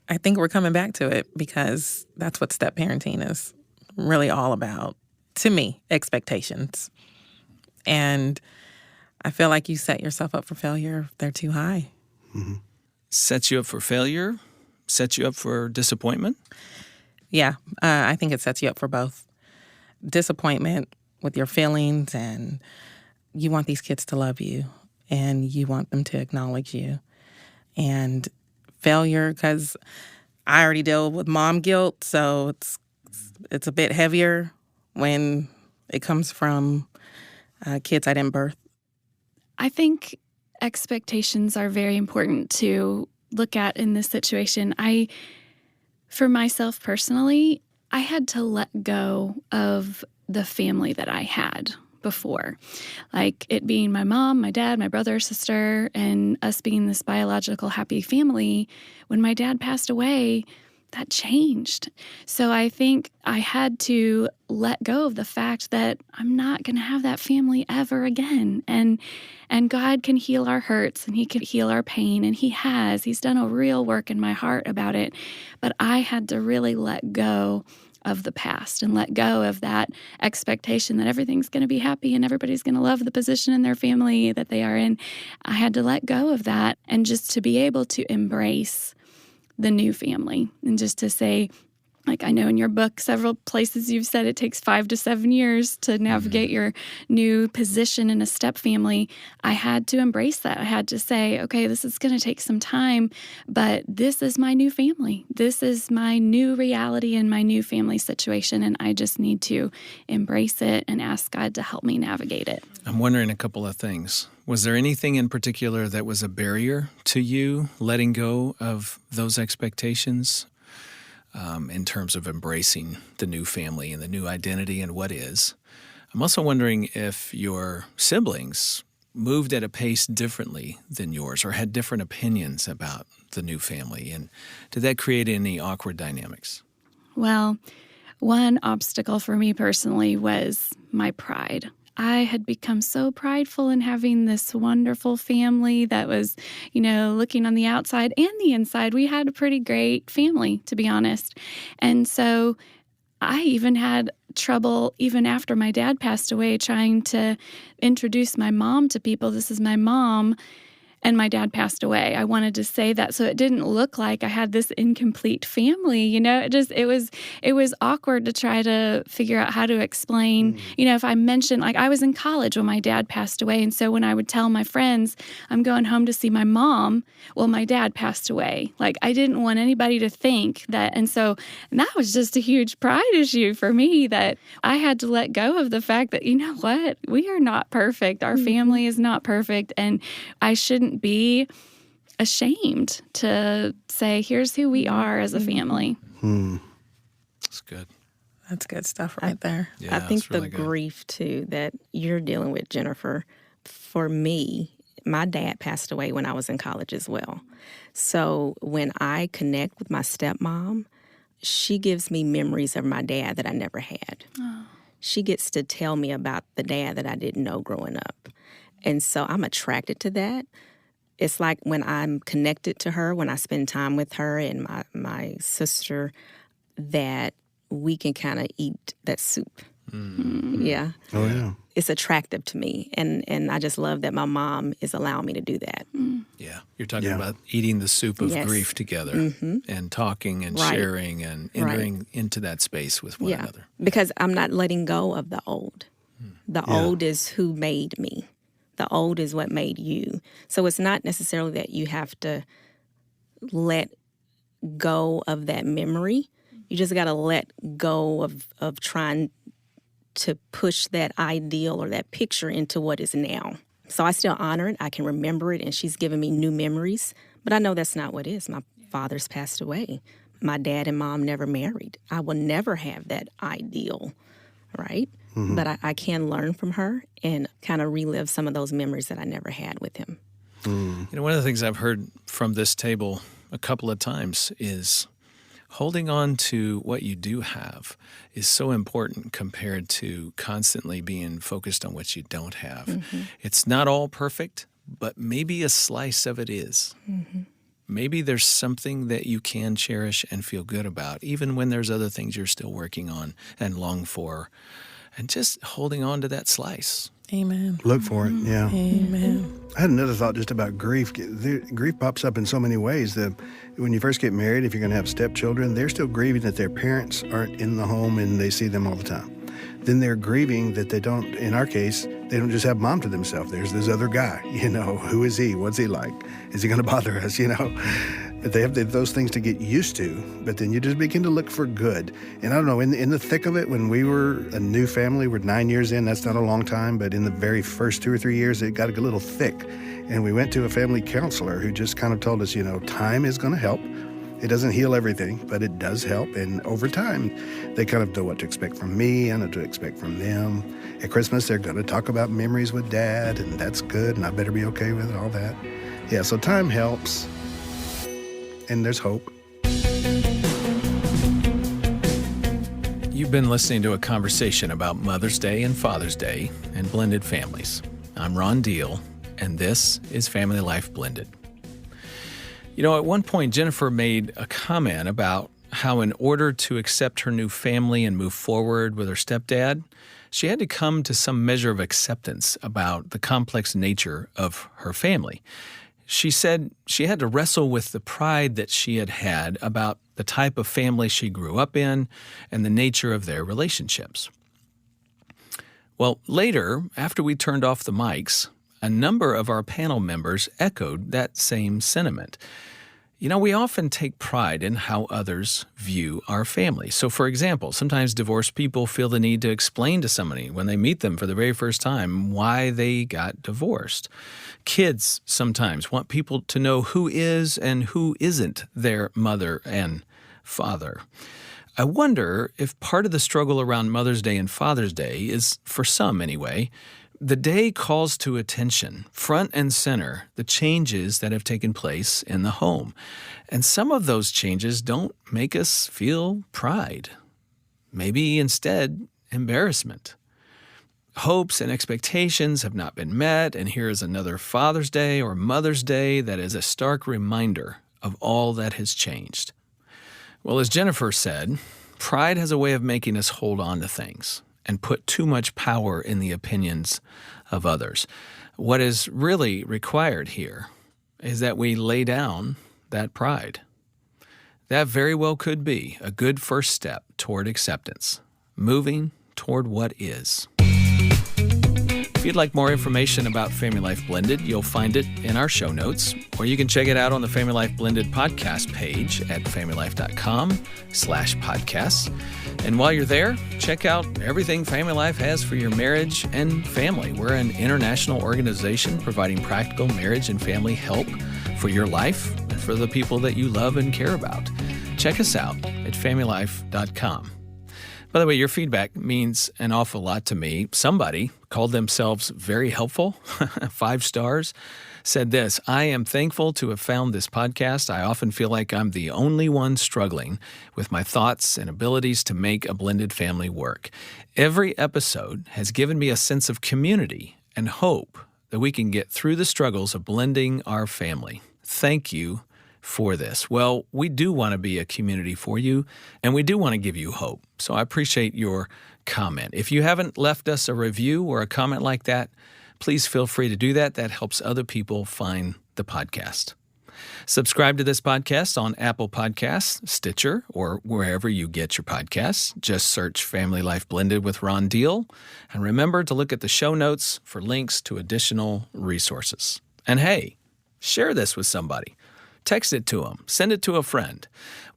I think we're coming back to it because that's what step parenting is really all about. To me, expectations. And I feel like you set yourself up for failure if they're too high. Mm-hmm. Sets you up for failure? Sets you up for disappointment? Yeah, I think it sets you up for both. Disappointment with your feelings, and you want these kids to love you, and you want them to acknowledge you. And failure, because I already deal with mom guilt, so it's a bit heavier when it comes from kids I didn't birth. I think expectations are very important to look at in this situation. For myself personally, I had to let go of the family that I had before. Like it being my mom, my dad, my brother, sister, and us being this biological happy family. When my dad passed away, that changed. So I think I had to let go of the fact that I'm not going to have that family ever again. And God can heal our hurts, and he can heal our pain, and he has. He's done a real work in my heart about it. But I had to really let go of the past and let go of that expectation that everything's going to be happy and everybody's going to love the position in their family that they are in. I had to let go of that and just to be able to embrace the new family, and just to say, like I know in your book, several places you've said it takes 5 to 7 years to navigate your new position in a step family. I had to embrace that. I had to say, okay, this is going to take some time, but this is my new family. This is my new reality and my new family situation, and I just need to embrace it and ask God to help me navigate it. I'm wondering a couple of things. Was there anything in particular that was a barrier to you letting go of those expectations in terms of embracing the new family and the new identity and what is? I'm also wondering if your siblings moved at a pace differently than yours or had different opinions about the new family, and did that create any awkward dynamics? Well, one obstacle for me personally was my pride. I had become so prideful in having this wonderful family that was, looking on the outside and the inside. We had a pretty great family, to be honest. And so I even had trouble, even after my dad passed away, trying to introduce my mom to people. This is my mom. and my dad passed away. I wanted to say that so it didn't look like I had this incomplete family. It was awkward to try to figure out how to explain. If I mentioned, like, I was in college when my dad passed away, and so when I would tell my friends I'm going home to see my mom, well, my dad passed away. Like, I didn't want anybody to think that, and that was just a huge pride issue for me, that I had to let go of the fact that, you know what, we are not perfect. Our family is not perfect, and I shouldn't be ashamed to say, here's who we are as a family. That's good. That's good stuff right there. I think really the good. grief, too, that you're dealing with, Jennifer, for me, my dad passed away when I was in college as well. So when I connect with my stepmom, she gives me memories of my dad that I never had. Oh. She gets to tell me about the dad that I didn't know growing up. And so I'm attracted to that. It's like when I'm connected to her, when I spend time with her and my sister, that we can kind of eat that soup. Yeah. Oh, yeah. It's attractive to me. And I just love that my mom is allowing me to do that. Yeah. You're talking about eating the soup of grief together and talking and sharing and entering into that space with one another. Because I'm not letting go of the old. The old is who made me. The old is what made you. So it's not necessarily that you have to let go of that memory. You just got to let go of trying to push that ideal or that picture into what is now. So I still honor it. I can remember it, and she's given me new memories. But I know that's not what it is. My father's passed away. My dad and mom never married. I will never have that ideal, right? But I can learn from her and kind of relive some of those memories that I never had with him. One of the things I've heard from this table a couple of times is holding on to what you do have is so important compared to constantly being focused on what you don't have. It's not all perfect, but maybe a slice of it is. Maybe there's something that you can cherish and feel good about, even when there's other things you're still working on and long for, and just holding on to that slice. Amen. Look for it, yeah. Amen. I had another thought just about grief. Grief pops up in so many ways. When you first get married, if you're going to have stepchildren, they're still grieving that their parents aren't in the home and they see them all the time. Then they're grieving that they don't, in our case, they don't just have mom to themselves. There's this other guy, who is he? What's he like? Is he going to bother us, They have those things to get used to, but then you just begin to look for good. And I don't know, in the thick of it, when we were a new family, we're 9 years in, that's not a long time, but in the very first 2 or 3 years, it got a little thick. And we went to a family counselor who just kind of told us, time is going to help. It doesn't heal everything, but it does help. And over time, they kind of know what to expect from me and what to expect from them. At Christmas, they're going to talk about memories with Dad, and that's good, and I better be okay with all that. Yeah, so time helps. And there's hope. You've been listening to a conversation about Mother's Day and Father's Day and blended families. I'm Ron Deal, and this is Family Life Blended. At one point, Jennifer made a comment about how in order to accept her new family and move forward with her stepdad, she had to come to some measure of acceptance about the complex nature of her family. She said she had to wrestle with the pride that she had about the type of family she grew up in and the nature of their relationships. Well, later, after we turned off the mics, a number of our panel members echoed that same sentiment. We often take pride in how others view our family. So, for example, sometimes divorced people feel the need to explain to somebody when they meet them for the very first time why they got divorced. Kids sometimes want people to know who is and who isn't their mother and father. I wonder if part of the struggle around Mother's Day and Father's Day is, for some anyway, the day calls to attention, front and center, the changes that have taken place in the home. And some of those changes don't make us feel pride. Maybe instead, embarrassment. Hopes and expectations have not been met, and here is another Father's Day or Mother's Day that is a stark reminder of all that has changed. Well, as Jennifer said, pride has a way of making us hold on to things and put too much power in the opinions of others. What is really required here is that we lay down that pride. That very well could be a good first step toward acceptance, moving toward what is. If you'd like more information about Family Life Blended, you'll find it in our show notes, or you can check it out on the Family Life Blended podcast page at familylife.com/podcasts. And while you're there, check out everything Family Life has for your marriage and family. We're an international organization providing practical marriage and family help for your life and for the people that you love and care about. Check us out at familylife.com. By the way, your feedback means an awful lot to me. Somebody called themselves very helpful, 5 stars, said this: I am thankful to have found this podcast. I often feel like I'm the only one struggling with my thoughts and abilities to make a blended family work. Every episode has given me a sense of community and hope that we can get through the struggles of blending our family. Thank you for this. Well, we do want to be a community for you, and we do want to give you hope. So I appreciate your comment. If you haven't left us a review or a comment like that, please feel free to do that. That helps other people find the podcast. Subscribe to this podcast on Apple Podcasts, Stitcher, or wherever you get your podcasts. Just search Family Life Blended with Ron Deal. And remember to look at the show notes for links to additional resources. And hey, share this with somebody. Text it to them. Send it to a friend.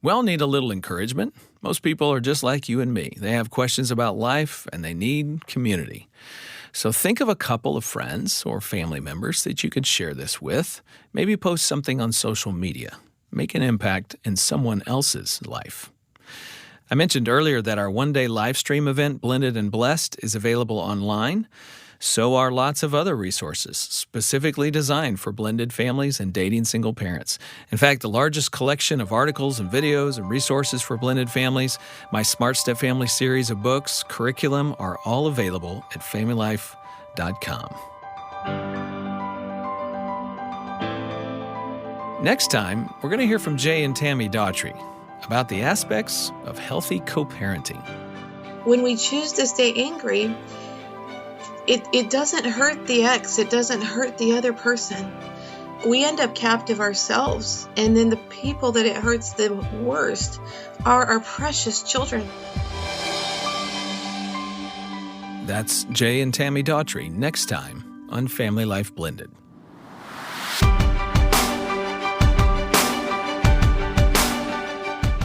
We all need a little encouragement. Most people are just like you and me. They have questions about life and they need community. So think of a couple of friends or family members that you could share this with. Maybe post something on social media. Make an impact in someone else's life. I mentioned earlier that our one-day live stream event, Blended and Blessed, is available online. So are lots of other resources specifically designed for blended families and dating single parents. In fact, the largest collection of articles and videos and resources for blended families, my Smart Step Family series of books, curriculum, are all available at FamilyLife.com. Next time, we're going to hear from Jay and Tammy Daughtry about the aspects of healthy co-parenting. When we choose to stay angry, it doesn't hurt the ex, it doesn't hurt the other person. We end up captive ourselves, and then the people that it hurts the worst are our precious children. That's Jay and Tammy Daughtry next time on Family Life Blended.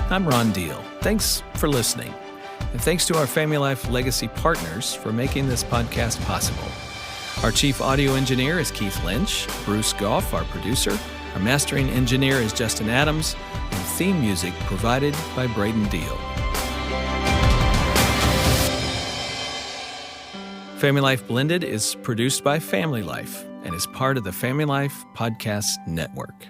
I'm Ron Deal. Thanks for listening. And thanks to our Family Life Legacy partners for making this podcast possible. Our chief audio engineer is Keith Lynch, Bruce Goff, our producer. Our mastering engineer is Justin Adams, and theme music provided by Braden Deal. Family Life Blended is produced by Family Life and is part of the Family Life Podcast Network.